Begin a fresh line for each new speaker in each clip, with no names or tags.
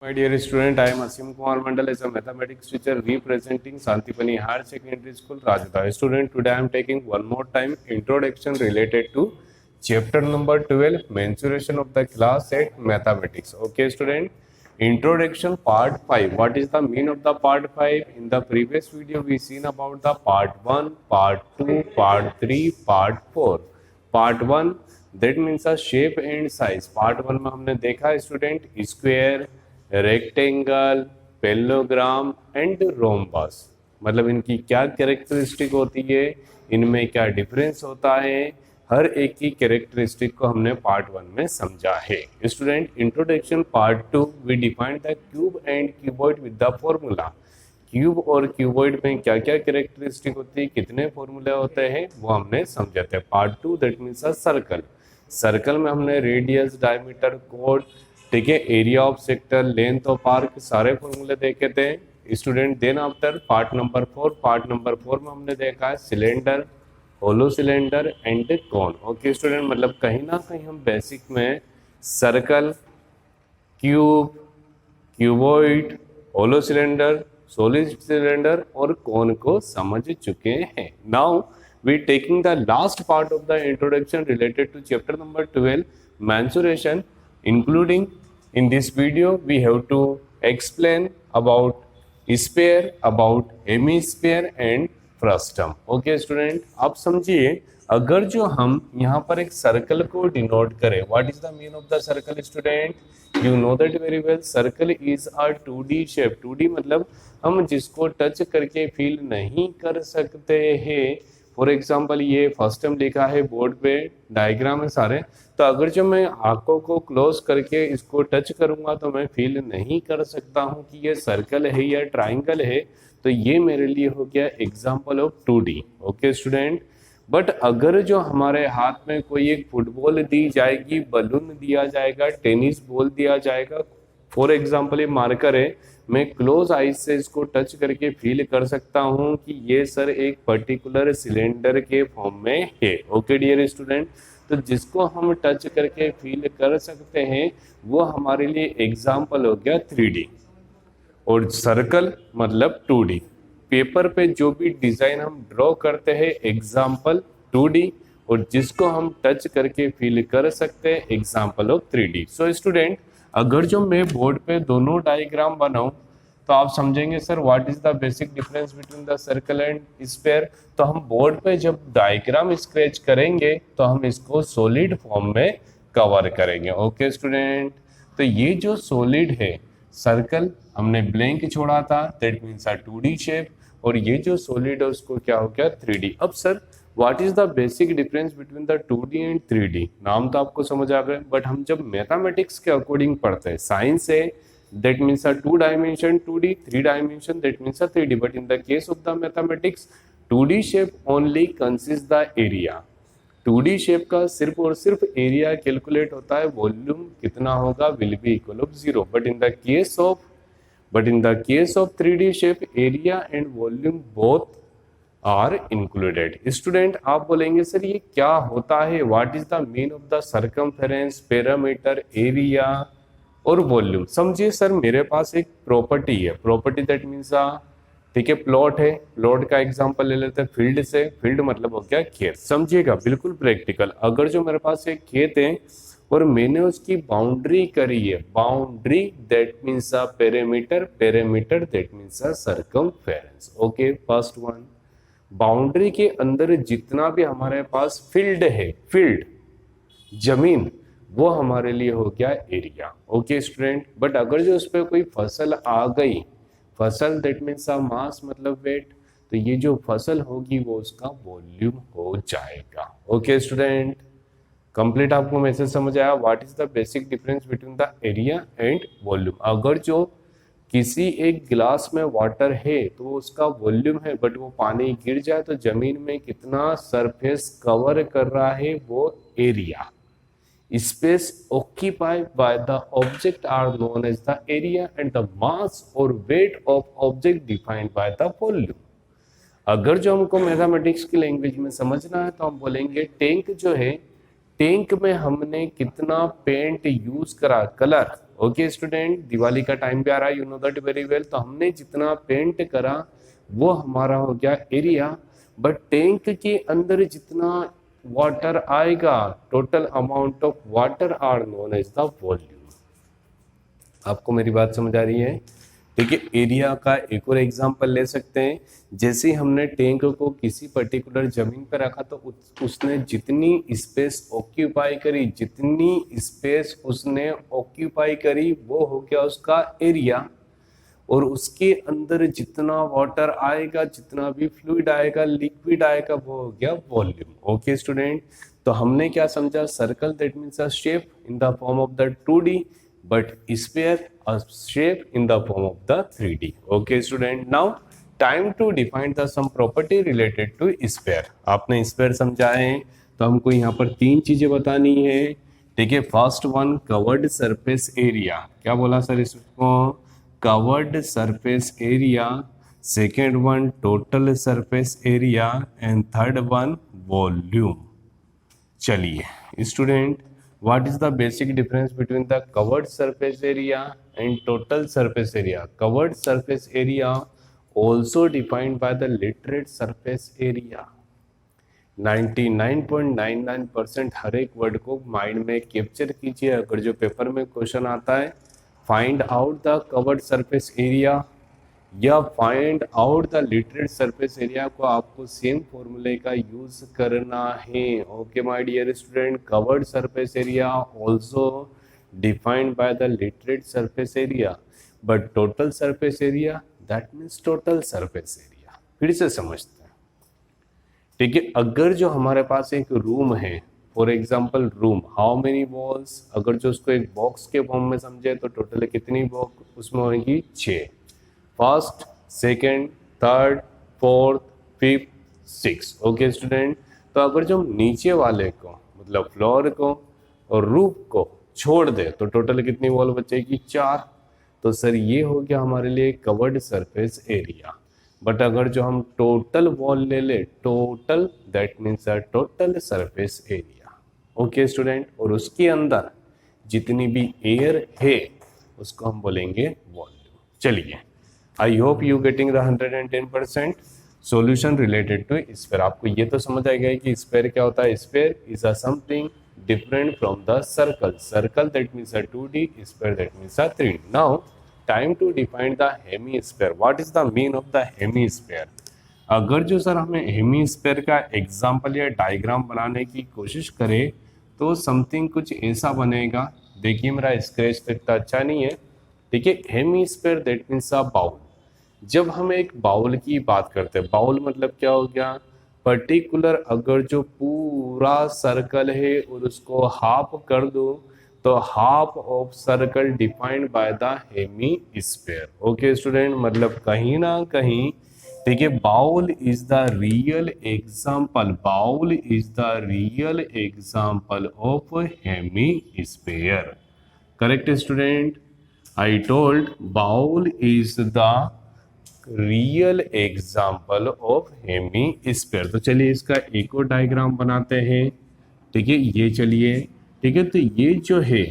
My dear student, I am Asim Kumar Mandal as a mathematics teacher representing Santipani Higher Secondary School, Rajata. Student, today I am taking one more time introduction related to chapter number 12, mensuration of the class at mathematics. Okay, student. Introduction part 5. What is the mean of the part 5? In the previous video, we seen about the part 1, part 2, part 3, part 4. Part 1 that means a shape and size. Part 1 में हमने देखा student square, rectangle, parallelogram and rhombus, मतलब इनकी क्या characteristic होती है, इनमें क्या डिफरेंस होता है, हर एक की कैरेक्टरिस्टिक को हमने पार्ट 1 में समझा है। Student, introduction part 2 we define the cube and cuboid with the formula. Cube और क्यूबॉइड में क्या क्या कैरेक्टरिस्टिक होती है, कितने फॉर्मूले होते हैं, वो हमने समझा था। Part 2 that means a circle. Circle में हमने रेडियस, डायमीटर, कोड, ठीक है, area of sector, length of arc, सारे फॉर्मूले देखे थे student. Then after part number 4 में हमने देखा है cylinder, hollow cylinder and cone. Okay student, मतलब कहीं ना कहीं हम बेसिक में circle, cube, cuboid, hollow cylinder, solid cylinder और कॉन को समझ चुके हैं। Now we taking the last part of the introduction related to chapter number 12, mensuration, including in this video we have to explain about sphere, about hemisphere and frustum. Okay student, आप समझिए, अगर जो हम यहाँ पर एक सर्कल को denote करें, what is the mean of the circle student? You know that very well, circle is a 2D shape. 2D मतलब हम जिसको टच करके फील नहीं कर सकते हैं। फॉर एग्जाम्पल ये फर्स्ट टाइम लिखा है बोर्ड पे, डायग्राम है सारे, तो अगर जो मैं आंखों को क्लोज करके इसको टच करूंगा तो मैं फील नहीं कर सकता हूं कि ये सर्कल है या ट्राइंगल है। तो ये मेरे लिए हो गया example of 2D। Okay student, but अगर जो हमारे हाथ में कोई एक फुटबॉल दी जाएगी, बलून दिया जाएगा, टेनिस बॉल दिया जाएगा, फॉर एग्जाम्पल ये मार्कर है, मैं क्लोज आइज से इसको टच करके फील कर सकता हूं कि ये सर एक पर्टिकुलर सिलेंडर के फॉर्म में है। ओके डियर स्टूडेंट, तो जिसको हम टच करके फील कर सकते हैं वो हमारे लिए एग्जाम्पल हो गया 3D, और सर्कल मतलब 2D। पेपर पे जो भी डिजाइन हम ड्रॉ करते हैं एग्जाम्पल 2D, और जिसको हम टच करके फील कर सकते हैं example of 3D। So student, अगर जो मैं बोर्ड पे दोनों डायग्राम बनाऊं तो आप समझेंगे sir what is the basic difference between the circle and sphere. तो हम बोर्ड पे जब डायग्राम स्केच करेंगे तो हम इसको सॉलिड फॉर्म में कवर करेंगे। ओके स्टूडेंट, तो ये जो सॉलिड है, सर्कल हमने ब्लैंक छोड़ा था, that means a 2D shape, और ये जो सॉलिड है उसको क्या हो गया 3D। अब sir what is the basic difference between the 2D and 3D? नाम तो आपको समझ आ गए, बट हम जब मैथमेटिक्स के अकॉर्डिंग पढ़ते हैं, साइंस है that means a 2 dimension 2D, 3 dimension that means a 3D, but in the case of the mathematics 2D shape only consists the area। 2D shape का सिर्फ और सिर्फ एरिया कैलकुलेट होता है, वॉल्यूम कितना होगा will be equal of 0। But in the case of 3D shape area and volume both are included. Student, आप बोलेंगे सर ये क्या होता है, what is the mean of the circumference, perimeter, area और वॉल्यूम? समझिए सर, मेरे पास एक प्रॉपर्टी है, प्रॉपर्टी दैट मीन्स ठीक है प्लॉट है, प्लॉट का एग्जांपल ले लेते हैं फील्ड से। फील्ड मतलब हो गया खेत। समझिएगा, बिल्कुल प्रैक्टिकल। अगर जो मेरे पास एक खेत है और मैंने उसकी बाउंड्री करी है, boundary that means perimeter, perimeter that means circumference. Okay, first one, boundary के अंदर जितना भी हमारे पास फील्ड है, फील्ड जमीन, वो हमारे लिए हो गया एरिया। ओके स्टूडेंट, बट अगर जो उस पर कोई फसल आ गई, फसल दैट मीन्स मास मतलब वेट, तो ये जो फसल होगी वो उसका वॉल्यूम हो जाएगा। ओके स्टूडेंट, कंप्लीट आपको मैसेज समझ आया? What is the basic difference between the area and volume? अगर जो किसी एक गिलास में वाटर है तो वो उसका वॉल्यूम है, बट वो पानी गिर जाए तो जमीन में कितना सरफेस कवर कर रहा है, वो area. Space occupied by the object are known as the area and the mass or weight of object defined by the volume। अगर जो हमको मैथमेटिक्स की लैंग्वेज में समझना है तो हम बोलेंगे टैंक जो है, टैंक में हमने कितना पेंट यूज करा, कलर, ओके स्टूडेंट, दिवाली का टाइम भी आ रहा है, you know that very well. तो हमने जितना पेंट करा वो हमारा हो गया एरिया, बट टैंक के अंदर जितना वाटर आएगा, total amount of water are known as the volume. आपको मेरी बात समझ आ रही है? ठीक है, एरिया का एक और एग्जांपल ले सकते हैं। जैसे ही हमने टैंक को किसी पर्टिकुलर जमीन पर रखा तो उसने जितनी स्पेस ऑक्यूपाई करी, जितनी स्पेस उसने ऑक्यूपाई करी वो हो गया उसका एरिया, और उसके अंदर जितना वाटर आएगा, जितना भी फ्लूइड आएगा, लिक्विड आएगा, वो हो गया वॉल्यूम। ओके स्टूडेंट, तो हमने क्या समझा? Circle that means a shape in the form of the 2D, but sphere a shape in the form of the 3D. Okay student, now time to define the some property related to sphere. आपने sphere समझा है तो हमको यहाँ पर तीन चीजें बतानी है। ठीक है, first one covered surface area, क्या बोला सर इसको? Covered surface area. Second one total surface area, and third one volume. चलिए student, what is the basic difference between the covered surface area and total surface area? Covered surface area also defined by the literate surface area. 99.99% हर एक word को mind में capture कीजिए। अगर जो paper में question आता है find out the covered surface area या find out the lateral surface area, को आपको सेम फॉर्मूले का यूज करना है। Okay my dear student, covered surface area also defined by the lateral surface area, but total surface area that means total surface area. फिर से समझते हैं। ठीक है, अगर जो हमारे पास एक रूम है, for example room, how many walls, अगर जो उसको एक बॉक्स के फॉर्म में समझे तो टोटल कितनी बॉक्स उसमें होगी? 6। First, second, third, fourth, fifth, six. Okay student, तो अगर जो हम नीचे वाले को मतलब फ्लोर को और रूफ को छोड़ दे तो टोटल कितनी वॉल बचेगी? 4। तो सर ये हो गया हमारे लिए कवर्ड सरफेस एरिया। बट अगर जो हम टोटल वॉल ले ले, total that means total surface area. Okay student, और उसके अंदर जितनी भी एयर है उसको हम बोलेंगे वॉल्यूम। चलिए, I hope you getting the 110% solution related to sphere. आपको ये तो समझ आ गया कि स्फीयर क्या होता है? Sphere is a something different from the circle. Circle that means a 2D, sphere that means a 3D। Now time to define the hemisphere. What is the mean of the hemisphere? अगर जो sir हमें hemisphere का example या diagram बनाने की कोशिश करें तो समथिंग कुछ ऐसा बनेगा। देखिए मेरा स्केच तो इतना अच्छा नहीं है। ठीक है, hemisphere that means a bowl. जब हम एक बाउल की बात करते हैं, बाउल मतलब क्या हो गया? पर्टिकुलर अगर जो पूरा सर्कल है और उसको हाफ कर दो तो half of circle defined by the hemisphere. Okay student, मतलब कहीं ना कहीं, ठीक है, bowl is the real example, bowl is the real example of hemisphere. Correct student, I told bowl is the real example of hemisphere. तो चलिए इसका एक और डायग्राम बनाते हैं। ठीक है, ये चलिए, ठीक है, तो ये जो है,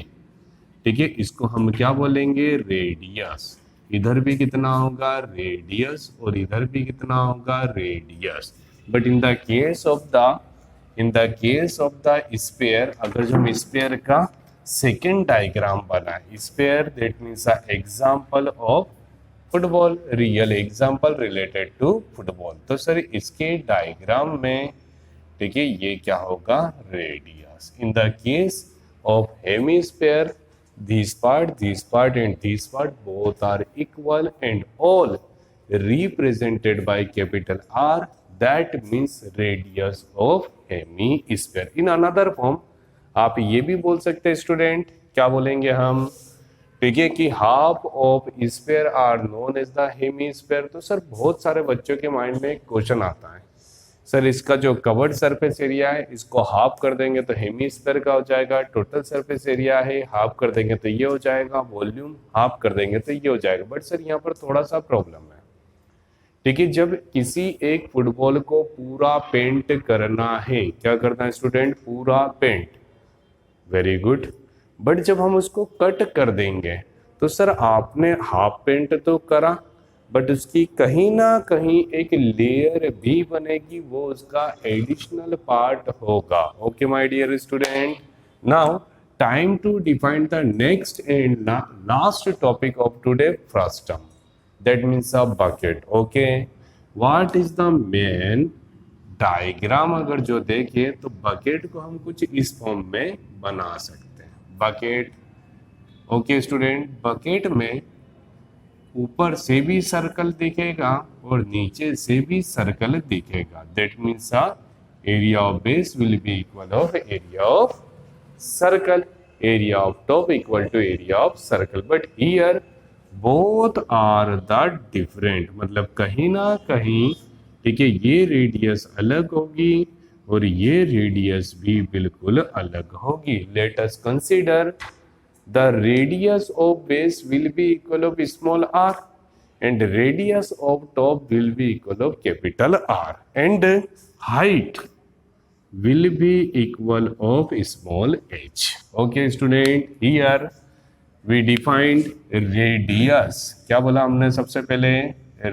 ठीक है, इसको हम क्या बोलेंगे? रेडियस। इधर भी कितना होगा? रेडियस, और इधर भी कितना होगा? Radius. But in the case of the sphere, अगर जो हम स्फीयर का सेकेंड डायग्राम बना, sphere that means a example of football, real example related to football. तो सर इसके डायग्राम में, ठीक है, ये क्या होगा? Radius. In the case of hemisphere, this part and this part both are equal and all represented by capital R, that means radius of hemisphere. In another form आप ये भी बोल सकते हैं स्टूडेंट, क्या बोलेंगे हम? ठीक है, कि half of sphere are known as the hemisphere. तो सर बहुत सारे बच्चों के माइंड में एक क्वेश्चन आता है, सर इसका जो कवर्ड सरफेस एरिया है इसको हाफ कर देंगे तो हेमीस्फीयर का हो जाएगा, टोटल सरफेस एरिया है हाफ कर देंगे तो ये हो जाएगा, वॉल्यूम हाफ कर देंगे तो ये हो जाएगा। बट सर यहाँ पर थोड़ा सा प्रॉब्लम है। ठीक है, जब किसी एक फुटबॉल को पूरा पेंट करना है, क्या करना है स्टूडेंट? पूरा पेंट। Very good. बट जब हम उसको कट कर देंगे तो सर आपने हाफ पेंट तो करा बट उसकी कहीं ना कहीं एक लेयर भी बनेगी, वो उसका एडिशनल पार्ट होगा। Okay my dear student, now time to define the next and last topic of today, frustum, that means a bucket. Okay, what is the main diagram अगर जो देखें तो बकेट को हम कुछ इस फॉर्म में बना सकते हैं। बकेट, ओके स्टूडेंट, बकेट में ऊपर से भी सर्कल दिखेगा और नीचे से भी सर्कल दिखेगा, that means area of base will be equal of area of circle, area of top equal to area of circle, but here both are the different, मतलब कहीं ना कहीं, ठीक है, ये रेडियस अलग होगी और ये रेडियस भी बिल्कुल अलग होगी। Let us consider the radius of base will be equal of small r and radius of top will be equal of capital R and height will be equal of small h. Okay student, here we defined radius. क्या बोला हमने सबसे पहले?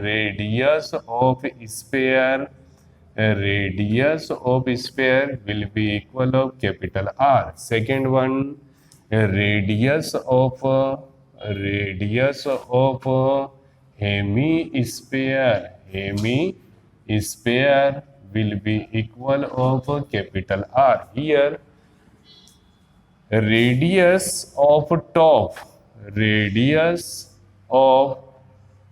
radius of sphere, radius of sphere will be equal of capital R. Second one, radius of hemisphere, hemisphere will be equal of capital R. Here radius of top, radius of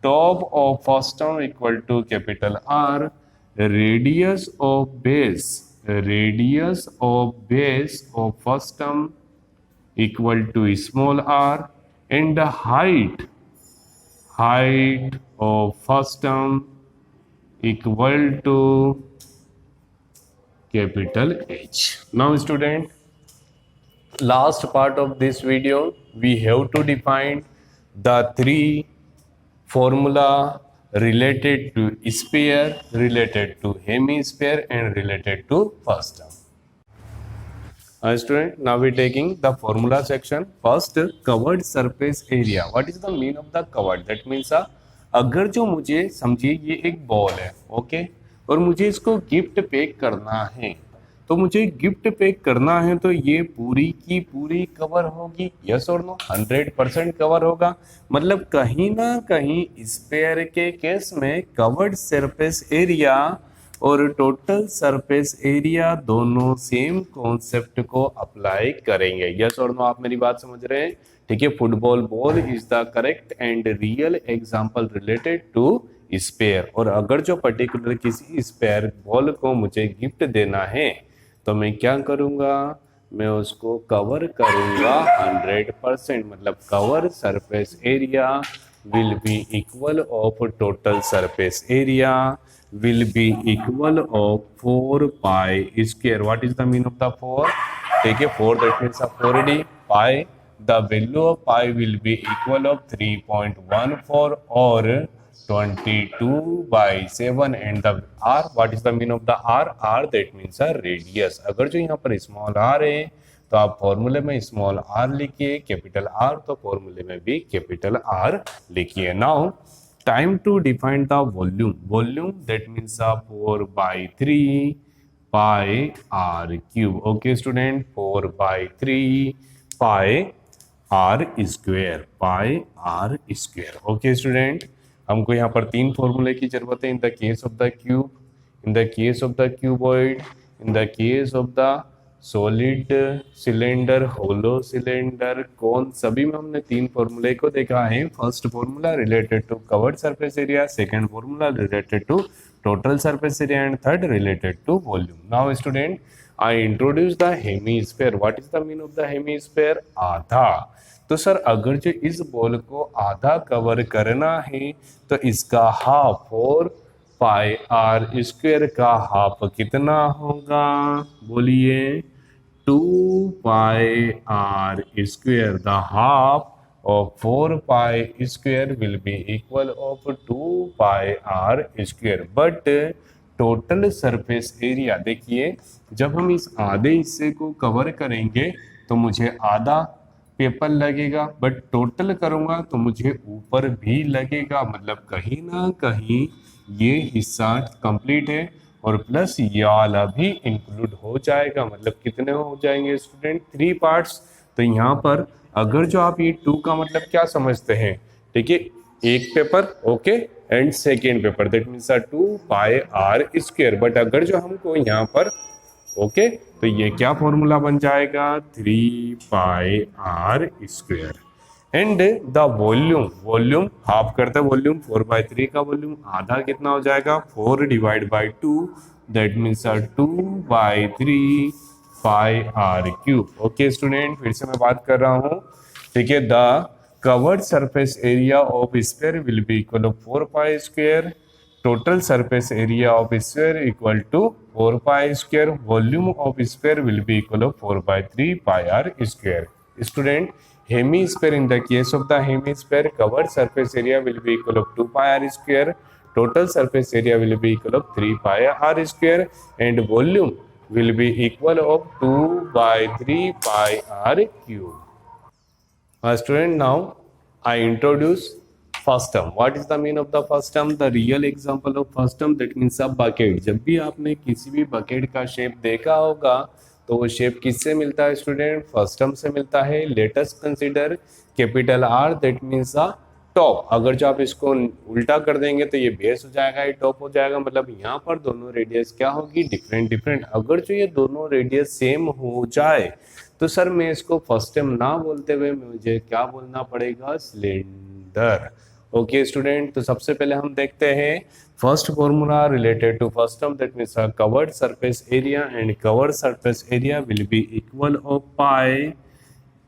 top of first term equal to capital R, radius of base, radius of base of first term equal to small r, and the height, height of first term equal to capital H. Now student, last part of this video we have to define the three formula related to sphere, related to hemisphere and related to first term. Student, now we taking the formula section. First, covered surface area. What is the mean of the covered? That means अगर जो मुझे समझिए ये एक ball है, okay, और मुझे इसको गिफ्ट पैक करना है, तो मुझे गिफ्ट पैक करना है तो ये पूरी की पूरी कवर होगी, यस और नो? 100% कवर होगा। मतलब कहीं ना कहीं स्फीयर के केस में कवर्ड सरफेस एरिया और टोटल सरफेस एरिया दोनों सेम कॉन्सेप्ट को अप्लाई करेंगे, यस और नो? आप मेरी बात समझ रहे हैं? ठीक है, football ball is the correct and real example related to sphere. और अगर जो पर्टिकुलर किसी स्फीयर बॉल को मुझे गिफ्ट देना है तो मैं क्या करूंगा? मैं उसको कवर करूंगा 100%, मतलब cover surface area will be equal of total surface area will be equal of 4 pi square. What is the mean of the 4? Take a 4, that means a 4d pi. The value of pi will be equal of 3.14 or 22/7 and the r, what is the mean of the r? r that means a radius. अगर जो यहाँ पर small r है तो आप फॉर्मूले में small r लिखिए, कैपिटल r तो फॉर्मूले में भी कैपिटल r लिखिए। Now time to define the volume that means 4/3 pi r cube. Okay student, 4/3 pi r square, pi r square. Okay student, हमको यहाँ पर तीन फॉर्मूले की जरूरत है। In the case of the cube, in the case of the cuboid, in the case of the solid cylinder, hollow cylinder, cone, सभी में हमने तीन फॉर्मूले को देखा है। First formula related to curved surface area, second formula related to total surface area and third related to volume. Now student, I introduce the hemisphere. What is the mean of the hemisphere? आधा। तो sir अगर जो इस ball को आधा cover करना है तो इसका हाफ, और पाई आर स्क्वायर का हाफ कितना होगा? बोलिए, 2 pi r square. The half of 4 pi square will be equal of 2 pi r square. But total surface area, देखिए जब हम इस आधे हिस्से को कवर करेंगे तो मुझे आधा पेपर लगेगा, बट टोटल करूंगा तो मुझे ऊपर भी लगेगा, मतलब कहीं ना कहीं ये हिस्सा कंप्लीट है और प्लस ये वाला भी इंक्लूड हो जाएगा। मतलब कितने हो जाएंगे स्टूडेंट? 3 पार्ट्स। तो यहाँ पर अगर जो आप ये 2 का मतलब क्या समझते हैं, ठीक है, एक paper okay and second paper, that means 2 pi r square. But अगर जो हमको यहाँ पर ओके तो ये क्या फॉर्मूला बन जाएगा? 3 pi r square. And the volume, volume half करते हैं वॉल्यूम, 4/3 का वॉल्यूम आधा कितना हो जाएगा? 4 divide by 2, that means 2/3 pi r cube. Okay student, फिर से मैं बात कर रहा हूँ, ठीक है। The covered surface area of sphere will be equal of 4 pi square, total surface area of sphere equal to 4 pi square, volume of sphere will be equal of 4/3 pi r square. Student, hemisphere, in the case of the hemisphere, covered surface area will be equal of 2 pi r square, total surface area will be equal of 3 pi r square, and volume will be equal of 2/3 pi r cube. Student, now I introduce first term. What is the mean of the first term? The real example of first term, that means a bucket. जब भी आपने किसी भी bucket का shape देखा होगा तो वो शेप किससे मिलता है स्टूडेंट? फर्स्ट टर्म से मिलता है। Let us consider capital R, that means a top. अगर जो आप इसको उल्टा कर देंगे तो ये बेस हो जाएगा, ये टॉप हो जाएगा। मतलब यहाँ पर दोनों रेडियस क्या होगी? Different different. अगर जो ये दोनों रेडियस सेम हो जाए तो सर मैं इसको फर्स्ट टर्म ना बोलते हुए मुझे क्या बोलना पड़ेगा? सिलेंडर। ओके स्टूडेंट, तो सबसे पहले हम देखते हैं first formula related to first term, that means curved surface area, and curved surface area will be equal of pi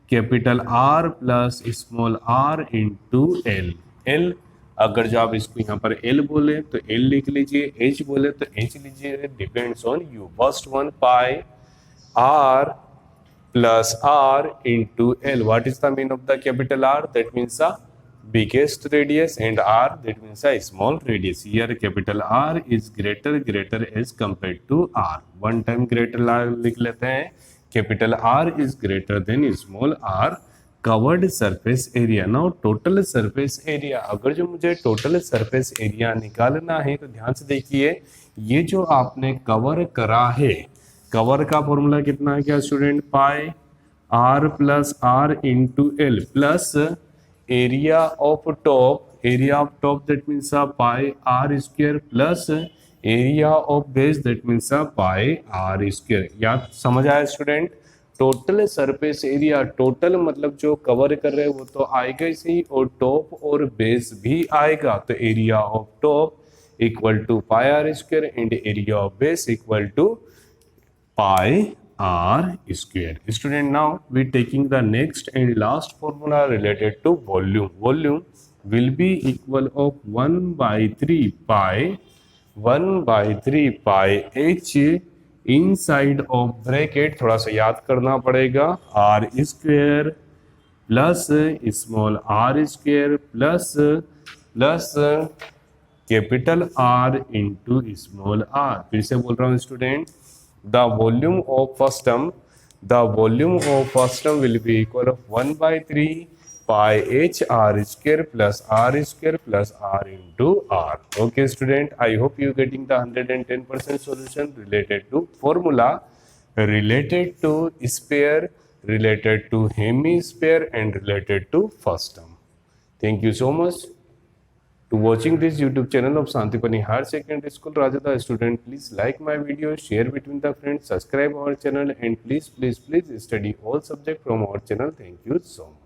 capital r plus small r into l. L, अगर जो आप इसको यहाँ पर एल बोले तो एल लिख लीजिए, एच बोले तो एच लीजिए, depends on you. First one pi r plus r into L. What is the mean of the capital R? That means the biggest radius, and R, that means a small radius. Here capital R is greater as compared to R. One time greater R लिख लेते हैं, capital R is greater than small r. Covered surface area. Now total surface area, अगर जो मुझे total surface area निकालना है तो ध्यान से देखिए, ये जो आपने कवर करा है, कवर का फॉर्मूला कितना है क्या student? Pi r plus r into l plus area of top, area of top that means pi r square plus area of base that means pi r square. याद समझ आया student? Total surface area, टोटल मतलब जो cover कर रहे हैं वो तो आएगा ही, और टॉप और बेस भी आएगा। तो area of top equal to pi r square and area of base equal to pi r square. Student, now we taking the next and last formula related to volume. Volume will be equal of 1/3 pi h inside of bracket, थोड़ा सा याद करना पड़ेगा, r square plus small r square plus capital R into small r। फिर से बोल रहा हूँ student, the volume of first term will be equal of 1/3 pi h r square plus r square plus r into r. Okay student, I hope you getting the 110% solution related to formula, related to sphere, related to hemisphere, and related to first term. Thank you so much to watching this YouTube channel of Santipani Higher Secondary School, Rajata. Student, please like my video, share between the friends, subscribe our channel, and please study all subjects from our channel. Thank you so much.